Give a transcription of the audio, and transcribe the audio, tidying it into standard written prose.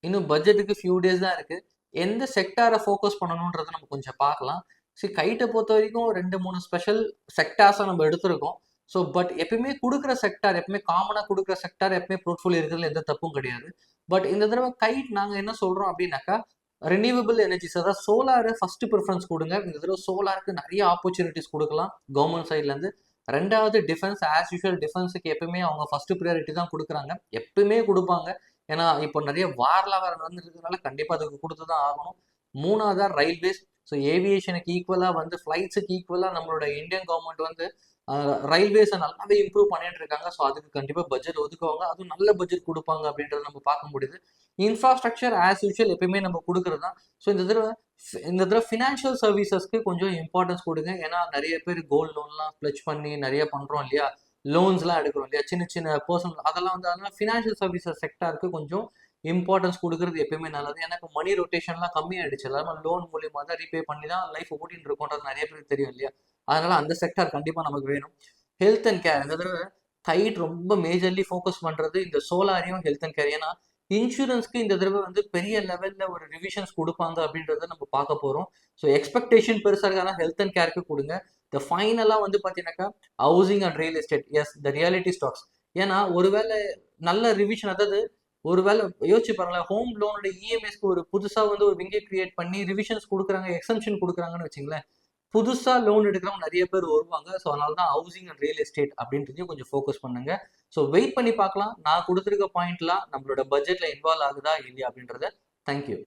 இன்னும் பட்ஜெட்டுக்கு few days தான் இருக்கு. எந்த செக்டாரை ஃபோக்கஸ் பண்ணணுன்றத நம்ம கொஞ்சம் பார்க்கலாம். சரி, கைட்டை பொறுத்த வரைக்கும் 2 3 ஸ்பெஷல் செக்டார்ஸை நம்ம எடுத்திருக்கோம். ஸோ பட் எப்பயுமே கொடுக்குற செக்டார், எப்பவுமே காமனாக கொடுக்குற செக்டார் எப்பவுமே போர்ட்ஃபோலியோ இருக்கிறதுல எந்த தப்பும் கிடையாது. பட் இந்த தடவை கைட் நாங்கள் என்ன சொல்கிறோம் அப்படின்னாக்கா, ரினியூவபிள் எனர்ஜிஸ், அதாவது சோலாரை ஃபர்ஸ்ட் ப்ரிஃபரன்ஸ் கொடுங்க. இந்த தடவை சோலாருக்கு நிறைய ஆப்பர்ச்சுனிட்டிஸ் கொடுக்கலாம் கவர்மெண்ட் சைட்லேருந்து. ரெண்டாவது டிஃபென்ஸ், ஆஸ் யூஷுவல் டிஃபென்ஸுக்கு எப்பவுமே அவங்க ஃபர்ஸ்ட் ப்ரியாரிட்டி தான் கொடுக்குறாங்க, எப்பவுமே கொடுப்பாங்க. ஏன்னா இப்போ நிறைய வார்லாம் வேற நடந்துருக்கிறதுனால கண்டிப்பாக அதுக்கு கொடுத்து தான் ஆகணும். மூணாவதா ரயில்வேஸ். ஸோ ஏவியேஷனுக்கு ஈக்குவலாக வந்து ஃப்ளைட்ஸுக்கு ஈக்குவலாக நம்மளோட இந்தியன் கவர்மெண்ட் வந்து ரயில்வேஸை நல்லாவே இம்ப்ரூவ் பண்ணிட்டு இருக்காங்க. ஸோ அதுக்கு கண்டிப்பாக பட்ஜெட் ஒதுக்குவாங்க, அதுவும் நல்ல பட்ஜெட் கொடுப்பாங்க அப்படின்றத நம்ம பார்க்க முடியுது. இன்ஃப்ராஸ்ட்ரக்சர் ஆஸ் யூஷுவல் எப்பயுமே நம்ம கொடுக்குறது தான். ஸோ இந்த தடவை ஃபினான்ஷியல் சர்வீசஸ்க்கு கொஞ்சம் இம்பார்ட்டன்ஸ் கொடுங்க. ஏன்னா நிறைய பேர் கோல்டு லோன்லாம் பிளச் பண்ணி நிறைய பண்ணுறோம் இல்லையா, லோன்ஸ்லாம் எடுக்கிறோம் இல்லையா, சின்ன சின்ன பர்சனல், அதெல்லாம் வந்து அதனால ஃபினான்ஷியல் சர்வீசஸ் செக்டாருக்கு கொஞ்சம் இம்பார்ட்டன்ஸ் கொடுக்குறது எப்பயுமே நல்லது. ஏன்னா இப்போ மணி ரொட்டேஷன்லாம் கம்மியாயிடுச்சு, எல்லாரும் லோன் மூலியமாக தான் ரீபே பண்ணி தான் லைஃப் ஓட்டின்னு இருக்கோன்றது நிறைய பேருக்கு தெரியும் இல்லையா. அதனால அந்த செக்டார் கண்டிப்பாக நமக்கு வேணும். ஹெல்த் அண்ட் கேர், இந்த தடவை கைட் ரொம்ப மேஜர்லி ஃபோக்கஸ் பண்ணுறது இந்த சோலாரையும் ஹெல்த் அண்ட் கேர். ஏன்னா இன்சூரன்ஸ்க்கு இந்த தடவை வந்து பெரிய லெவலில் ஒரு ரிவிஷன்ஸ் கொடுப்பாங்க அப்படின்றத நம்ம பார்க்க போகிறோம். ஸோ எக்ஸ்பெக்டேஷன் பெருசாக இருக்கானா ஹெல்த் அண்ட் கேருக்கு கொடுங்க. இந்த ஃபைனலாக வந்து பார்த்தீங்கன்னாக்கா housing and real estate, yes the reality stocks. ஏன்னா ஒருவேளை நல்ல ரிவிஷன், அதாவது ஒருவேளை யோசிச்சு பாருங்களேன், ஹோம் லோனோட இஎம்ஐஸ்க்கு ஒரு புதுசாக வந்து ஒரு விங்கை கிரியேட் பண்ணி ரிவிஷன்ஸ் கொடுக்குறாங்க, எக்ஸம்ஷன் கொடுக்குறாங்கன்னு வச்சுங்களேன், புதுசாக லோன் எடுக்கிறவங்க நிறைய பேர் வருவாங்க. ஸோ அதனால தான் ஹவுசிங் அண்ட் ரியல் எஸ்டேட் அப்படின்றதையும் கொஞ்சம் ஃபோக்கஸ் பண்ணுங்க. ஸோ வெயிட் பண்ணி பார்க்கலாம் நான் கொடுத்துருக்க பாயிண்ட்லாம் நம்மளோட பட்ஜெட்டில் இன்வால்வ் ஆகுதா இல்லையா அப்படின்றத. தேங்க்யூ.